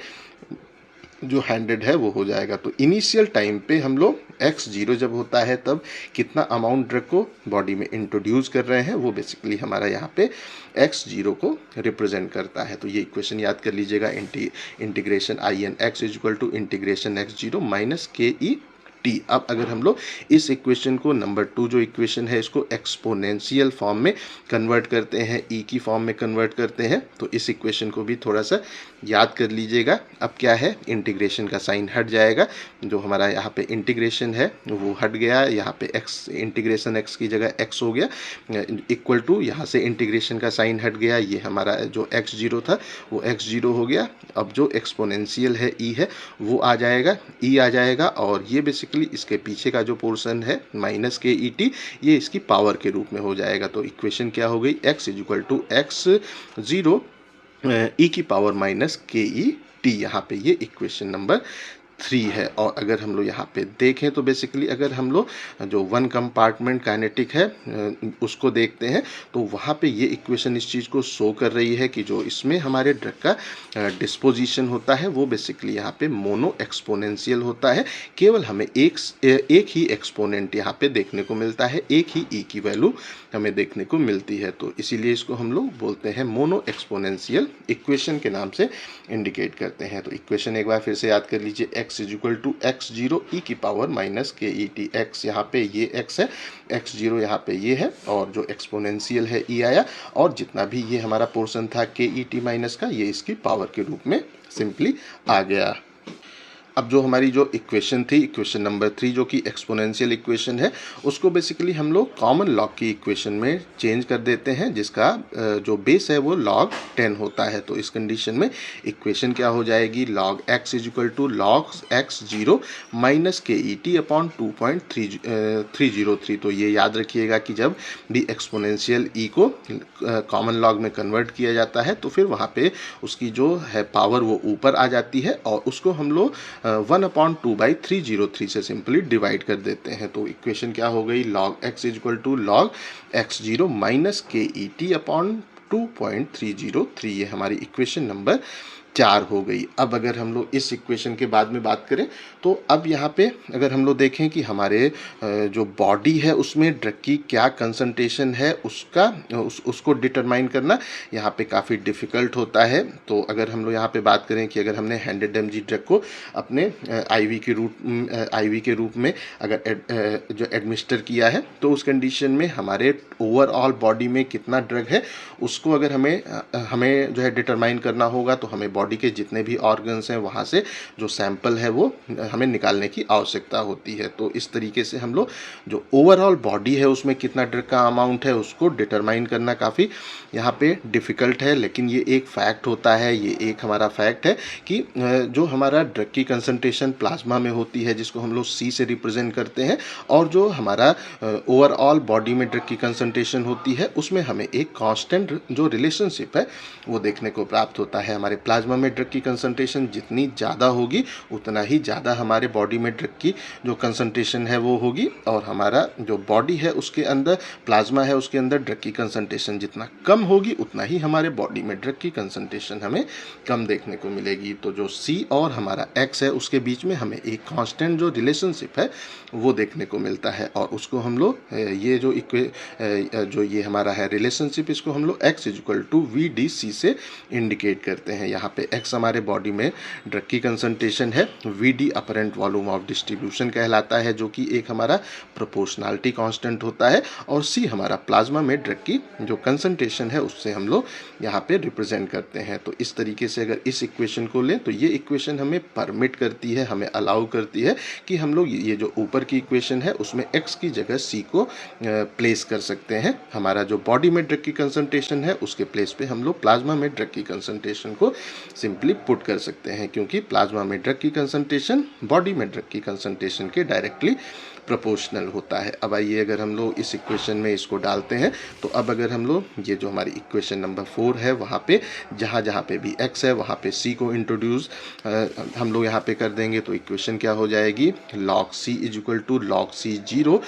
जो 100 है वो हो जाएगा। तो इनिशियल टाइम पे हम लोग x0 जब होता है तब कितना अमाउंट ड्रग को बॉडी में इंट्रोड्यूस कर रहे हैं वो बेसिकली हमारा यहाँ पे x0 को रिप्रेजेंट करता है। तो ये इक्वेशन याद कर लीजिएगा, integration IN x is equal to integration x0 minus KE t। अब अगर हम लोग इस इक्वेशन को नंबर 2 जो इक्वेशन है इसको एक्सपोनेंशियल फॉर्म में कन्वर्ट करते हैं, e की फॉर्म में कन्वर्ट करते हैं, तो इस इक्वेशन को भी थोड़ा सा याद कर लीजिएगा। अब क्या है, इंटीग्रेशन का साइन हट जाएगा, जो हमारा यहाँ पे इंटीग्रेशन है वो हट गया, यहाँ पे x इंटीग्रेशन x की जगह x हो गया, इक्वल टू यहाँ से इंटीग्रेशन का साइन हट गया, ये हमारा जो x0 था वो x0 हो गया। अब जो एक्सपोनेंशियल है e है वो आ जाएगा, e आ जाएगा, और ये बेसिकली इसके पीछे का जो पोर्शन है माइनस KET ये इसकी पावर के रूप में हो जाएगा। तो इक्वेशन क्या हो गई, x is equal to x0 e की पावर माइनस KET, यहाँ पे ये इक्वेशन नंबर 3 है। और अगर हम लोग यहाँ पे देखें तो बेसिकली अगर हम लोग जो 1 कंपार्टमेंट काइनेटिक है उसको देखते हैं तो वहाँ पे ये इक्वेशन इस चीज़ को शो कर रही है कि जो इसमें हमारे ड्रग का डिस्पोजिशन होता है वो बेसिकली यहाँ पे मोनो एक्सपोनेंशियल होता है। केवल हमें एक ही एक्सपोनेंट यहाँ पे देखने को मिलता है, एक ही ई की वैल्यू हमें देखने को मिलती है। तो इसीलिए इसको हम लोग बोलते हैं मोनो एक्सपोनेंशियल इक्वेशन के नाम से इंडिकेट करते हैं। तो इक्वेशन एक बार फिर से याद कर लीजिए, x is equal to x0 e की पावर माइनस KET। x यहाँ पे ये x है, x0 यहाँ पे ये है, और जो एक्सपोनेंशियल है e आया, और जितना भी ये हमारा पोर्शन था KET माइनस का ये इसकी पावर के रूप में सिंपली आ गया। अब जो हमारी जो इक्वेशन थी, इक्वेशन नंबर 3 जो कि एक्सपोनेंशियल इक्वेशन है, उसको बेसिकली हम लोग कॉमन लॉग की इक्वेशन में चेंज कर देते हैं, जिसका जो बेस है वो log 10 होता है। तो इस कंडीशन में इक्वेशन क्या हो जाएगी, log x is equal to log x0 minus KET upon 2.303। तो ये याद रखिएगा कि जब भी एक्सपोनेंशियल e को कॉमन लॉग में कन्वर्ट किया जाता है तो फिर वहाँ पे उसकी जो है पावर वो ऊपर आ जाती है, और उसको हम लोग 1/2/303 से सिंपली डिवाइड कर देते हैं। तो इक्वेशन क्या हो गई, log x is equal to log x0 minus KET upon 2.303। ये हमारी इक्वेशन नंबर 4 हो गई। अब अगर हम लोग इस इक्वेशन के बाद में बात करें तो अब यहाँ पे अगर हम लोग देखें कि हमारे जो बॉडी है उसमें ड्रग की क्या कंसंट्रेशन है उसको डिटरमाइन करना यहाँ पे काफ़ी डिफ़िकल्ट होता है। तो अगर हम लोग यहाँ पे बात करें कि अगर हमने 100 mg ड्रग को अपने आईवी के रूप में अगर जो एडमिनिस्टर किया है तो उस कंडीशन में हमारे ओवरऑल बॉडी में कितना ड्रग है उसको अगर हमें जो है डिटरमाइन करना होगा तो हमें बॉडी के जितने भी ऑर्गन्स हैं वहाँ से जो सैंपल है वो हमें निकालने की आवश्यकता होती है। तो इस तरीके से हम लोग जो ओवरऑल बॉडी है उसमें कितना ड्रग का अमाउंट है उसको डिटरमाइन करना काफ़ी यहाँ पे डिफ़िकल्ट है, लेकिन ये एक फैक्ट होता है, ये एक हमारा फैक्ट है कि जो हमारा ड्रग की कंसंट्रेशन प्लाज्मा में होती है जिसको हम लोग C से रिप्रेजेंट करते हैं और जो हमारा ओवरऑल बॉडी में ड्रग की कंसंट्रेशन होती है उसमें हमें एक कांस्टेंट जो रिलेशनशिप है वो देखने को प्राप्त होता है। हमारे प्लाज्मा में ड्रग की कंसंट्रेशन जितनी ज़्यादा होगी उतना ही ज़्यादा हमारे बॉडी में ड्रग की जो कंसंट्रेशन है वो होगी, और हमारा जो बॉडी है उसके अंदर प्लाज्मा है उसके अंदर ड्रग की कंसंट्रेशन जितना कम होगी उतना ही हमारे बॉडी में ड्रग की कंसंट्रेशन हमें कम देखने को मिलेगी। तो जो C और हमारा X है उसके बीच में हमें एक कांस्टेंट जो रिलेशनशिप है वो देखने को मिलता है, और उसको हम लोग ये हमारा है रिलेशनशिप इसको हम लोग X = VDC से इंडिकेट करते हैं। यहाँ पे X हमारे बॉडी में ड्रग की कंसंट्रेशन है, VD apparent volume of distribution कहलाता है जो कि एक हमारा प्रोपोर्शनलिटी कांस्टेंट होता है, और C हमारा प्लाज्मा में ड्रग की जो कंसंट्रेशन है उससे हम लोग यहाँ पे रिप्रेजेंट करते हैं। तो इस तरीके से अगर इस इक्वेशन को लें तो ये इक्वेशन हमें परमिट करती है, हमें अलाउ करती है कि हम लोग ये जो ऊपर की इक्वेशन है उसमें X की जगह C को प्लेस कर सकते हैं। हमारा जो बॉडी में ड्रग की कंसंट्रेशन है उसके प्लेस पे हम लोग प्लाज्मा में ड्रग की कंसंट्रेशन को सिंपली पुट कर सकते हैं, क्योंकि प्लाज्मा में ड्रग की कंसंट्रेशन बॉडी में ड्रग की कंसंट्रेशन के डायरेक्टली प्रोपोर्शनल होता है। अब आइए अगर हम लोग इस इक्वेशन में इसको डालते हैं तो अब अगर हम लोग ये जो हमारी इक्वेशन नंबर 4 है वहाँ पे जहाँ जहाँ पे भी X है वहाँ पे C को इंट्रोड्यूस हम लोग यहाँ पे कर देंगे तो इक्वेशन क्या हो जाएगी, log C = log C0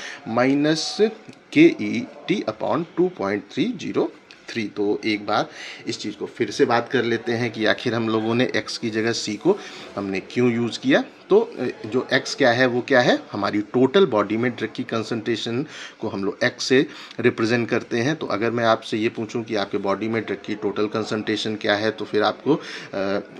- KET/2.303। तो एक बार इस चीज़ को फिर से बात कर लेते हैं कि आखिर हम लोगों ने X की जगह C को हमने क्यों यूज़ किया। तो जो X क्या है वो क्या है, हमारी टोटल बॉडी में ड्रग की कंसंट्रेशन को हम लोग X से रिप्रेजेंट करते हैं। तो अगर मैं आपसे ये पूछूं कि आपके बॉडी में ड्रग की टोटल कंसंट्रेशन क्या है तो फिर आपको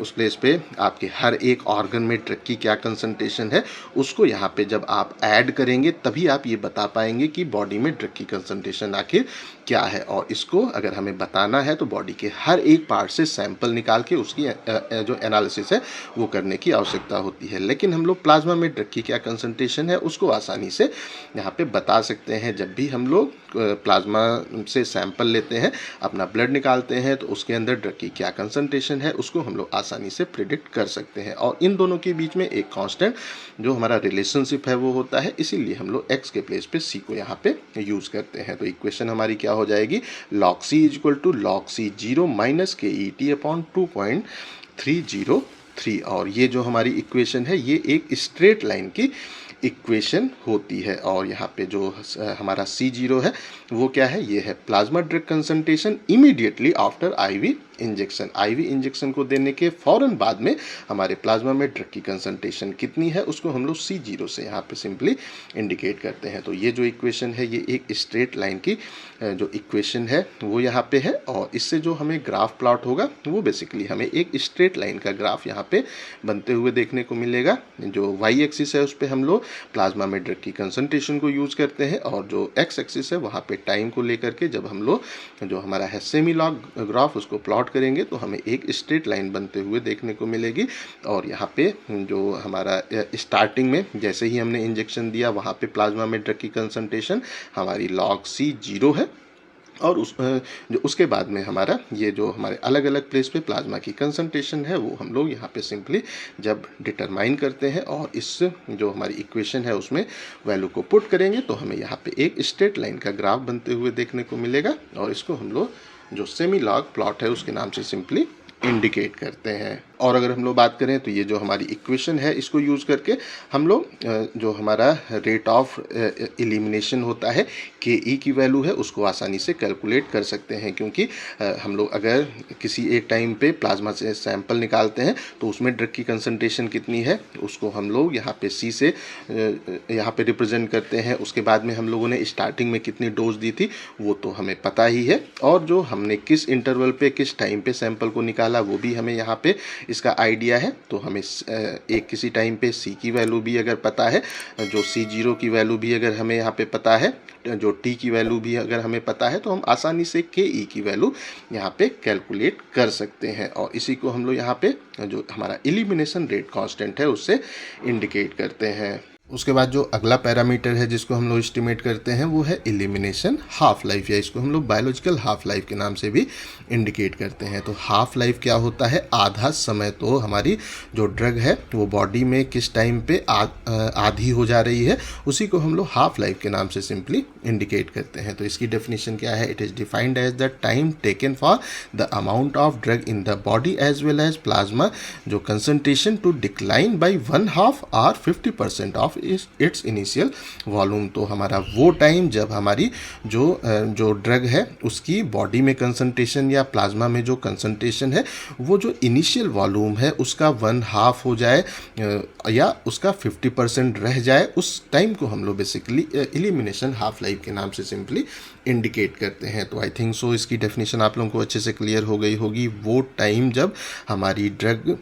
उस प्लेस पे आपके हर एक ऑर्गन में ड्रग की क्या कंसंट्रेशन है उसको यहाँ पे जब आप ऐड करेंगे तभी आप ये बता पाएंगे कि बॉडी में ड्रग की कंसंट्रेशन आखिर क्या है। और इसको अगर हमें बताना है तो बॉडी के हर एक पार्ट से सैंपल निकाल के उसकी जो एनालिसिस है वो करने की आवश्यकता होती है। लेकिन हम लोग प्लाज्मा में ड्रग की क्या कंसंट्रेशन है उसको आसानी से यहाँ पे बता सकते हैं। जब भी हम लोग प्लाज्मा से सैंपल लेते हैं, अपना ब्लड निकालते हैं, तो उसके अंदर ड्रग की क्या कंसंट्रेशन है उसको हम लोग आसानी से प्रिडिक्ट कर सकते हैं। और इन दोनों के बीच में एक कांस्टेंट जो हमारा रिलेशनशिप है वो होता है, इसीलिए हम लोग X के प्लेस पे C को यहाँ पे यूज़ करते हैं। तो इक्वेशन हमारी क्या हो जाएगी, log C = log C0 - KET/2.303। और ये जो हमारी इक्वेशन है ये एक स्ट्रेट लाइन की इक्वेशन होती है। और यहाँ पे जो हमारा C0 है वो क्या है, ये है plasma drug concentration immediately after IV injection. IV injection को देने के फ़ौरन बाद में हमारे प्लाज्मा में ड्रग की कंसंट्रेशन कितनी है उसको हम लोग C0 से यहाँ पे सिंपली इंडिकेट करते हैं। तो ये जो इक्वेशन है ये एक स्ट्रेट लाइन की जो इक्वेशन है वो यहाँ पे है, और इससे जो हमें ग्राफ प्लॉट होगा वो बेसिकली हमें एक स्ट्रेट लाइन का ग्राफ यहाँ पे बनते हुए देखने को मिलेगा। जो Y एक्सिस है उस पर हम लोग प्लाज्मा में ड्रग की कंसंट्रेशन को यूज़ करते हैं, और जो X एक्सिस है वहाँ पे टाइम को लेकर के जब हम लोग जो हमारा है सेमी लॉग ग्राफ उसको प्लॉट करेंगे तो हमें एक स्ट्रेट लाइन बनते हुए देखने को मिलेगी। और यहाँ पे जो हमारा स्टार्टिंग में जैसे ही हमने इंजेक्शन दिया वहाँ पे प्लाज्मा में ड्रग की कंसंट्रेशन हमारी log C0 है, और उसके बाद में हमारा ये जो हमारे अलग अलग प्लेस पे प्लाज्मा की कंसंट्रेशन है वो हम लोग यहाँ पे सिंपली जब डिटरमाइन करते हैं और इस जो हमारी इक्वेशन है उसमें वैल्यू को पुट करेंगे तो हमें यहाँ पे एक स्ट्रेट लाइन का ग्राफ बनते हुए देखने को मिलेगा, और इसको हम लोग जो सेमी लॉग प्लॉट है उसके नाम से सिंपली इंडिकेट करते हैं। और अगर हम लोग बात करें तो ये जो हमारी इक्वेशन है इसको यूज़ करके हम लोग जो हमारा रेट ऑफ एलिमिनेशन होता है के ई की वैल्यू है उसको आसानी से कैलकुलेट कर सकते हैं, क्योंकि हम लोग अगर किसी एक टाइम पे प्लाज्मा से सैंपल निकालते हैं तो उसमें ड्रग की कंसंट्रेशन कितनी है उसको हम लोग यहाँ पे सी से यहाँ पे रिप्रेजेंट करते हैं। उसके बाद में हम लोगों ने स्टार्टिंग में कितनी डोज दी थी वो तो हमें पता ही है, और जो हमने किस इंटरवल पे किस टाइम पे सैंपल को निकाला वो भी हमें यहाँ पे इसका आइडिया है। तो हमें एक किसी टाइम पे सी की वैल्यू भी अगर पता है, जो C0 की वैल्यू भी अगर हमें यहाँ पे पता है, जो T की वैल्यू भी अगर हमें पता है, तो हम आसानी से KE की वैल्यू यहाँ पे कैलकुलेट कर सकते हैं। और इसी को हम लोग यहाँ पे जो हमारा एलिमिनेशन रेट कांस्टेंट है उससे इंडिकेट करते हैं। उसके बाद जो अगला पैरामीटर है जिसको हम लोग एस्टिमेट करते हैं वो है एलिमिनेशन हाफ लाइफ, या इसको हम लोग बायोलॉजिकल हाफ लाइफ के नाम से भी इंडिकेट करते हैं। तो हाफ लाइफ क्या होता है, आधा समय तो हमारी जो ड्रग है वो बॉडी में किस टाइम पे आधी हो जा रही है उसी को हम लोग हाफ लाइफ के नाम से सिंपली इंडिकेट करते हैं। तो इसकी डेफिनेशन क्या है, it is defined as the time taken for the amount of drug in the body as well as plasma जो कंसंट्रेशन टू डिक्लाइन बाई 1/2 और 50% ऑफ इट्स इनिशियल वॉल्यूम। तो हमारा वो टाइम जब हमारी जो ड्रग है उसकी बॉडी में कंसंट्रेशन या प्लाज्मा में जो कंसंट्रेशन है वो जो इनिशियल वॉल्यूम है उसका 1/2 हो जाए या उसका 50% रह जाए, उस टाइम को हम लोग बेसिकली एलिमिनेशन हाफ लाइफ के नाम से सिंपली इंडिकेट करते हैं। तो आई थिंक सो इसकी डेफिनेशन आप लोगों को अच्छे से क्लियर हो गई होगी। वो टाइम जब हमारी ड्रग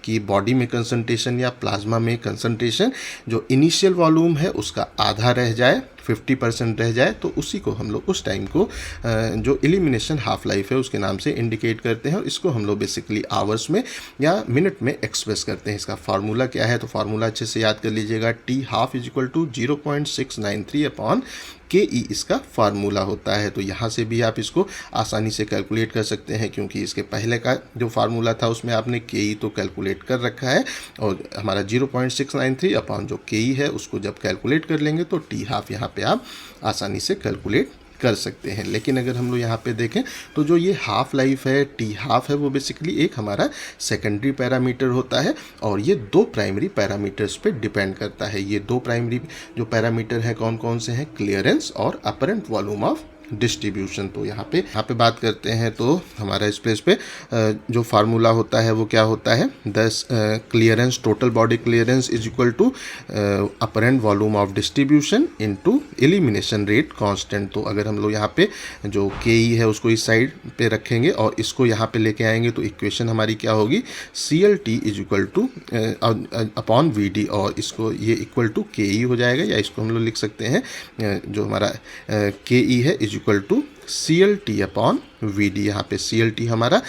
की बॉडी में कंसंट्रेशन या प्लाज्मा में कंसंट्रेशन जो इनिशियल वॉल्यूम है उसका आधा रह जाए, 50% रह जाए, तो उसी को हम लोग उस टाइम को जो एलिमिनेशन हाफ लाइफ है उसके नाम से इंडिकेट करते हैं। और इसको हम लोग बेसिकली आवर्स में या मिनट में एक्सप्रेस करते हैं। इसका फार्मूला क्या है, तो फार्मूला अच्छे से याद कर लीजिएगा, T half is equal to 0.693 upon KE इसका फार्मूला होता है। तो यहाँ से भी आप इसको आसानी से कैलकुलेट कर सकते हैं, क्योंकि इसके पहले का जो फार्मूला था उसमें आपने KE तो कैलकुलेट कर रखा है, और हमारा 0.693 अपॉन जो KE है उसको जब कैलकुलेट कर लेंगे तो T हाफ यहाँ पे आप आसानी से कैलकुलेट कर सकते हैं। लेकिन अगर हम लोग यहाँ पे देखें तो जो ये हाफ लाइफ है, T हाफ है, वो बेसिकली एक हमारा सेकेंडरी पैरामीटर होता है और ये दो प्राइमरी पैरामीटर्स पे डिपेंड करता है। ये दो प्राइमरी जो पैरामीटर हैं कौन कौन से हैं, क्लियरेंस और अपरेंट वॉल्यूम ऑफ डिस्ट्रीब्यूशन। तो यहाँ पे बात करते हैं तो हमारा इस प्लेस पे जो फार्मूला होता है वो क्या होता है, clearance total body clearance is equal to apparent volume of distribution into elimination rate constant. तो अगर हम लोग यहाँ पे जो KE है उसको इस साइड पे रखेंगे और इसको यहाँ पे लेके आएंगे तो इक्वेशन हमारी क्या होगी, CLT is equal two upon VD, और इसको ये इक्वल टू KE हो जाएगा, या इसको हम लोग लिख सकते हैं जो हमारा KE है is equal to CLT upon VD। यहाँ पे CLT हमारा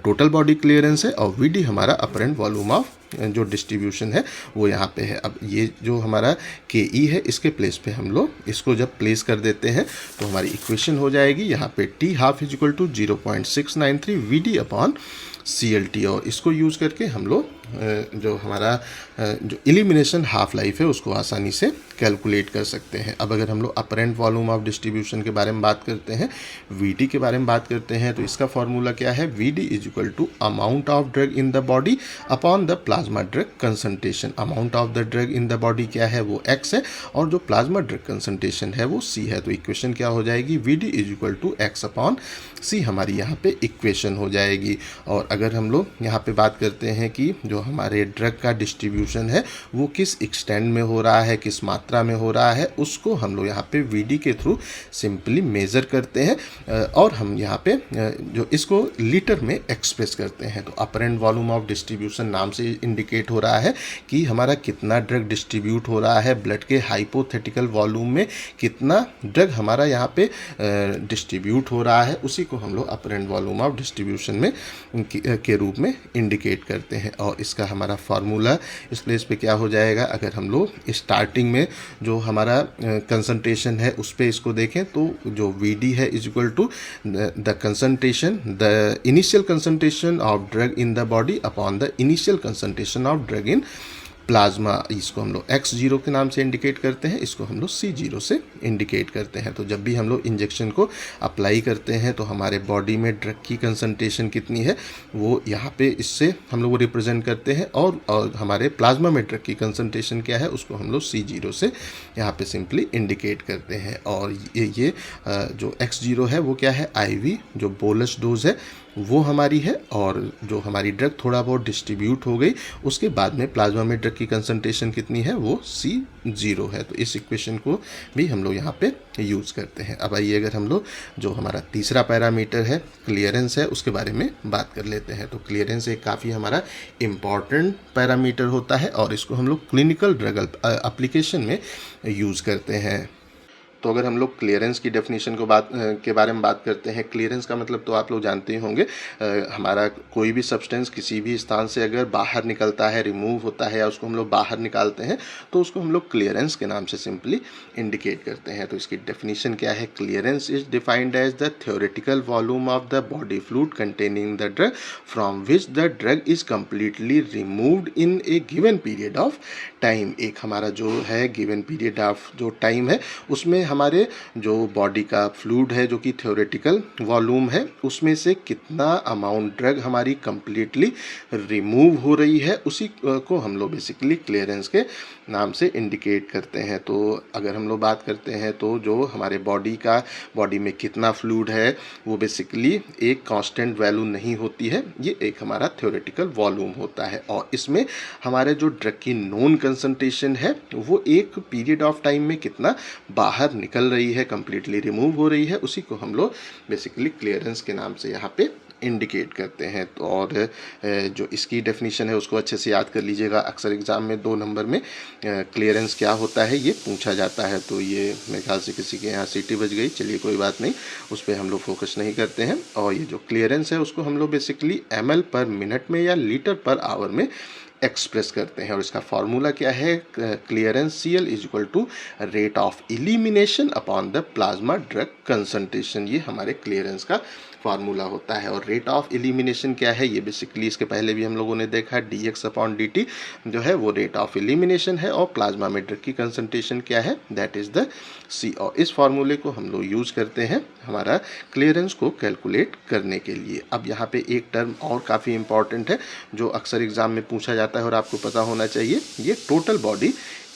टोटल बॉडी क्लियरेंस है और VD हमारा अपरेंट वॉल्यूम ऑफ जो डिस्ट्रीब्यूशन है वो यहाँ पे है। अब ये जो हमारा KE है इसके प्लेस पे हम लोग इसको जब प्लेस कर देते हैं तो हमारी इक्वेशन हो जाएगी यहाँ पे T half is equal to 0.693 VD upon CLT, और इसको यूज़ करके हम लोग जो हमारा जो एलिमिनेशन हाफ लाइफ है उसको आसानी से कैलकुलेट कर सकते हैं। अब अगर हम लोग अपरेंट वॉल्यूम ऑफ डिस्ट्रीब्यूशन के बारे में बात करते हैं, VD के बारे में बात करते हैं, तो इसका फॉर्मूला क्या है, VD is equal to amount of drug in the body upon the plasma drug concentration. Amount of the drug in the body क्या है, वो X है, और जो प्लाज्मा ड्रग कंसंट्रेशन है वो C है। तो इक्वेशन क्या हो जाएगी, VD is equal to X upon C हमारी यहाँ पे इक्वेशन हो जाएगी। और अगर हम लोग यहाँ पे बात करते हैं कि जो हमारे ड्रग का डिस्ट्रीब्यूशन है वो किस एक्सटेंड में हो रहा है, किस मात्रा में हो रहा है, उसको हम लोग यहाँ पे VD के थ्रू सिंपली मेज़र करते हैं और हम यहाँ पे जो इसको लीटर में एक्सप्रेस करते हैं। तो अपरेंट वॉल्यूम ऑफ डिस्ट्रीब्यूशन नाम से इंडिकेट हो रहा है कि हमारा कितना ड्रग डिस्ट्रीब्यूट हो रहा है, ब्लड के हाइपोथेटिकल वॉल्यूम में कितना ड्रग हमारा यहाँ पे डिस्ट्रीब्यूट हो रहा है, उसी को हम लोग अपरेंट वॉल्यूम ऑफ डिस्ट्रीब्यूशन में के रूप में इंडिकेट करते हैं। और इसका हमारा फार्मूला इस प्लेस पे क्या हो जाएगा, अगर हम लोग स्टार्टिंग में जो हमारा कंसंट्रेशन है उस पर इसको देखें तो जो VD है is equal to the concentration, the initial concentration of drug in the body upon the initial concentration of drug in plasma, इसको हम लोग X0 के नाम से इंडिकेट करते हैं, इसको हम लोग C0 से इंडिकेट करते हैं। तो जब भी हम लोग इंजेक्शन को अप्लाई करते हैं तो हमारे बॉडी में ड्रग की कंसंट्रेशन कितनी है वो यहाँ पे इससे हम लोग रिप्रेजेंट करते हैं, और हमारे प्लाज्मा में ड्रग की कंसंट्रेशन क्या है उसको हम लोग C0 से यहाँ पे सिंपली इंडिकेट करते हैं। और ये जो X0 है वो क्या है, IV जो बोलस डोज है वो हमारी है, और जो हमारी ड्रग थोड़ा बहुत डिस्ट्रीब्यूट हो गई उसके बाद में प्लाज्मा में ड्रग की कंसंट्रेशन कितनी है वो C0 है। तो इस इक्वेशन को भी हम लोग यहाँ पे यूज़ करते हैं। अब आइए अगर हम लोग जो हमारा तीसरा पैरामीटर है क्लियरेंस है उसके बारे में बात कर लेते हैं। तो क्लियरेंस एक काफ़ी हमारा इम्पॉर्टेंट पैरामीटर होता है और इसको हम लोग क्लिनिकल ड्रग एप्लीकेशन में यूज़ करते हैं। तो अगर हम लोग क्लियरेंस की डेफिनेशन के बारे में बात करते हैं, क्लियरेंस का मतलब तो आप लोग जानते ही होंगे, हमारा कोई भी सब्सटेंस किसी भी स्थान से अगर बाहर निकलता है, रिमूव होता है या उसको हम लोग बाहर निकालते हैं तो उसको हम लोग क्लियरेंस के नाम से सिंपली इंडिकेट करते हैं। तो इसकी डेफिनेशन क्या है, clearance is defined as the theoretical volume of the body fluid containing the drug from which the drug is completely removed in a given period of time. एक हमारा जो है गिवन पीरियड ऑफ जो time है उसमें हमारे जो body का फ्लूइड है जो कि थ्योरेटिकल वॉल्यूम है उसमें से कितना अमाउंट ड्रग हमारी कंप्लीटली रिमूव हो रही है उसी को हम लोग बेसिकली क्लियरेंस के नाम से इंडिकेट करते हैं। तो अगर हम लोग बात करते हैं तो जो हमारे बॉडी में कितना फ्लूइड है वो बेसिकली एक कांस्टेंट वैल्यू नहीं होती है, ये एक हमारा थ्योरेटिकल वॉल्यूम होता है, और इसमें हमारे जो ड्रग की नोन कंसंट्रेशन है वो एक पीरियड ऑफ टाइम में कितना बाहर निकल रही है, कंप्लीटली रिमूव हो रही है, उसी को हम लोग बेसिकली क्लियरेंस के नाम से यहाँ पे इंडिकेट करते हैं। तो और जो इसकी डेफिनेशन है उसको अच्छे से याद कर लीजिएगा, अक्सर एग्जाम में 2 नंबर में क्लियरेंस क्या होता है ये पूछा जाता है। तो ये मेरे ख्याल से किसी के यहाँ सीटी बज गई, चलिए कोई बात नहीं, उस पर हम लोग फोकस नहीं करते हैं। और ये जो क्लियरेंस है उसको हम लोग बेसिकली ml पर मिनट में या लीटर पर आवर में एक्सप्रेस करते हैं। और इसका फॉर्मूला क्या है, clearance CL is equal to rate of elimination upon the plasma drug concentration, ये हमारे क्लियरेंस का फार्मूला होता है। और रेट ऑफ एलिमिनेशन क्या है, ये बेसिकली इसके पहले भी हम लोगों ने देखा, dx/dt जो है वो रेट ऑफ एलिमिनेशन है, और प्लाज्मा में ड्रग की कंसंट्रेशन क्या है, दैट इज द C। और इस फार्मूले को हम लोग यूज़ करते हैं हमारा क्लियरेंस को कैलकुलेट करने के लिए। अब यहाँ पे एक टर्म और काफ़ी इंपॉर्टेंट है जो अक्सर एग्जाम में पूछा जाता है और आपको पता होना चाहिए, ये टोटल बॉडी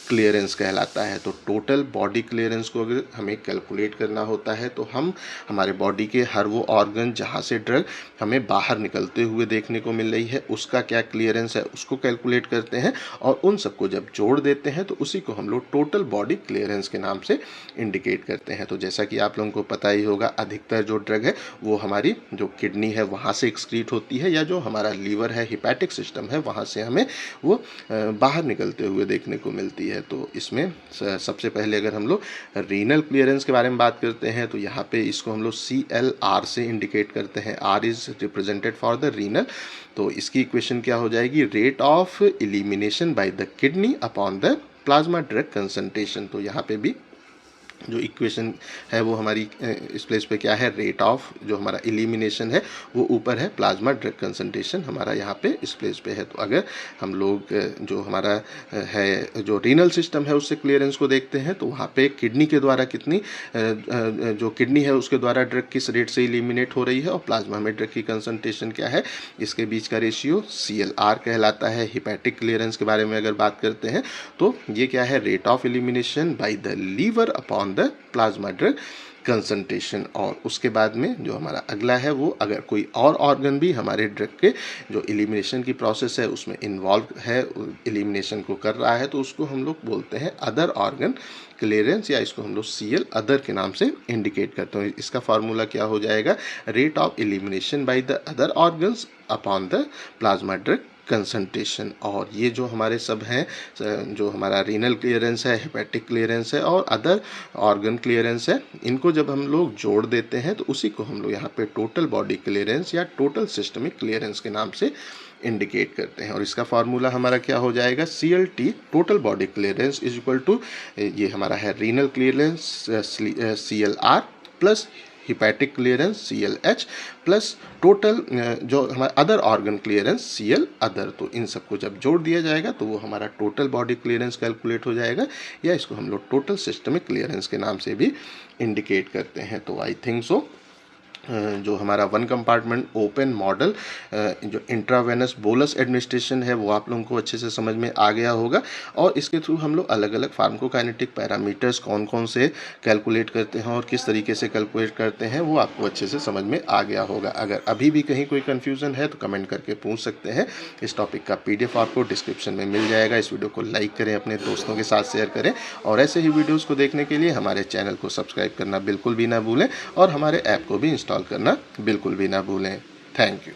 क्लियरेंस कहलाता है। तो टोटल बॉडी क्लियरेंस को अगर हमें कैलकुलेट करना होता है तो हम हमारे बॉडी के हर वो ऑर्गन जहाँ से ड्रग हमें बाहर निकलते हुए देखने को मिल रही है उसका क्या क्लियरेंस है उसको कैलकुलेट करते हैं, और उन सबको जब जोड़ देते हैं तो उसी को हम लोग टोटल बॉडी क्लियरेंस के नाम से इंडिकेट करते हैं। तो जैसा कि आप लोगों को पता ही होगा, अधिकतर जो ड्रग है वो हमारी जो किडनी है वहाँ से एक्सक्रीट होती है, या जो हमारा लीवर है, हिपैटिक सिस्टम है, वहाँ से हमें वो बाहर निकलते हुए देखने को मिलती है। तो इसमें सबसे पहले अगर हम लोग रीनल क्लियरेंस के बारे में बात करते हैं तो यहाँ पे इसको हम लोग CLR से इंडिकेट करते हैं। R is represented for the renal. तो इसकी इक्वेशन क्या हो जाएगी, rate of elimination by the kidney upon the plasma drug concentration. तो यहाँ पे भी जो इक्वेशन है वो हमारी इस प्लेस पे क्या है, रेट ऑफ जो हमारा एलिमिनेशन है वो ऊपर है, प्लाज्मा ड्रग कंसंट्रेशन हमारा यहाँ पे इस प्लेस पे है। तो अगर हम लोग जो हमारा है जो रीनल सिस्टम है उससे क्लियरेंस को देखते हैं तो वहाँ पे किडनी के द्वारा कितनी जो किडनी है उसके द्वारा ड्रग किस रेट से एलिमिनेट हो रही है, और प्लाज्मा में ड्रग की कंसंट्रेशन क्या है, इसके बीच का रेशियो CLR कहलाता है। हिपैटिक क्लियरेंस के बारे में अगर बात करते हैं तो ये क्या है, rate of elimination by the liver upon the plasma drug concentration. और उसके बाद में जो हमारा अगला है वो अगर कोई और ऑर्गन भी हमारे ड्रग के जो एलिमिनेशन की प्रोसेस है उसमें इन्वॉल्व है, एलिमिनेशन को कर रहा है, तो उसको हम लोग बोलते हैं अदर ऑर्गन क्लियरेंस, या इसको हम लोग CL अदर के नाम से इंडिकेट करते हैं। इसका फार्मूला क्या हो जाएगा, rate of elimination by the other organs upon the plasma drug concentration. और ये जो हमारे सब हैं, जो हमारा रीनल क्लियरेंस है, हेपेटिक क्लियरेंस है और अदर ऑर्गन क्लियरेंस है, इनको जब हम लोग जोड़ देते हैं तो उसी को हम लोग यहाँ पे टोटल बॉडी क्लियरेंस या टोटल सिस्टमिक क्लियरेंस के नाम से इंडिकेट करते हैं। और इसका फार्मूला हमारा क्या हो जाएगा, CLT total body clearance is equal to, ये हमारा है renal clearance CLR plus hepatic clearance CLH plus total जो हमारा other organ clearance CL other. तो इन सबको जब जोड़ दिया जाएगा तो वो हमारा टोटल बॉडी क्लियरेंस कैलकुलेट हो जाएगा, या इसको हम लोग टोटल सिस्टमिक क्लियरेंस के नाम से भी इंडिकेट करते हैं। तो आई थिंक सो जो हमारा वन कंपार्टमेंट ओपन मॉडल जो इंट्रावेनस बोलस एडमिनिस्ट्रेशन है वो आप लोगों को अच्छे से समझ में आ गया होगा, और इसके थ्रू हम लोग अलग अलग फार्माकोकाइनेटिक पैरामीटर्स कौन कौन से कैलकुलेट करते हैं और किस तरीके से कैलकुलेट करते हैं वो आपको अच्छे से समझ में आ गया होगा। अगर अभी भी कहीं कोई कन्फ्यूज़न है तो कमेंट करके पूछ सकते हैं। इस टॉपिक का PDF आपको डिस्क्रिप्शन में मिल जाएगा। इस वीडियो को लाइक करें, अपने दोस्तों के साथ शेयर करें, और ऐसे ही वीडियोज़ को देखने के लिए हमारे चैनल को सब्सक्राइब करना बिल्कुल भी ना भूलें, और हमारे ऐप को भी इंस्टॉल करना बिल्कुल भी ना भूलें। Thank you.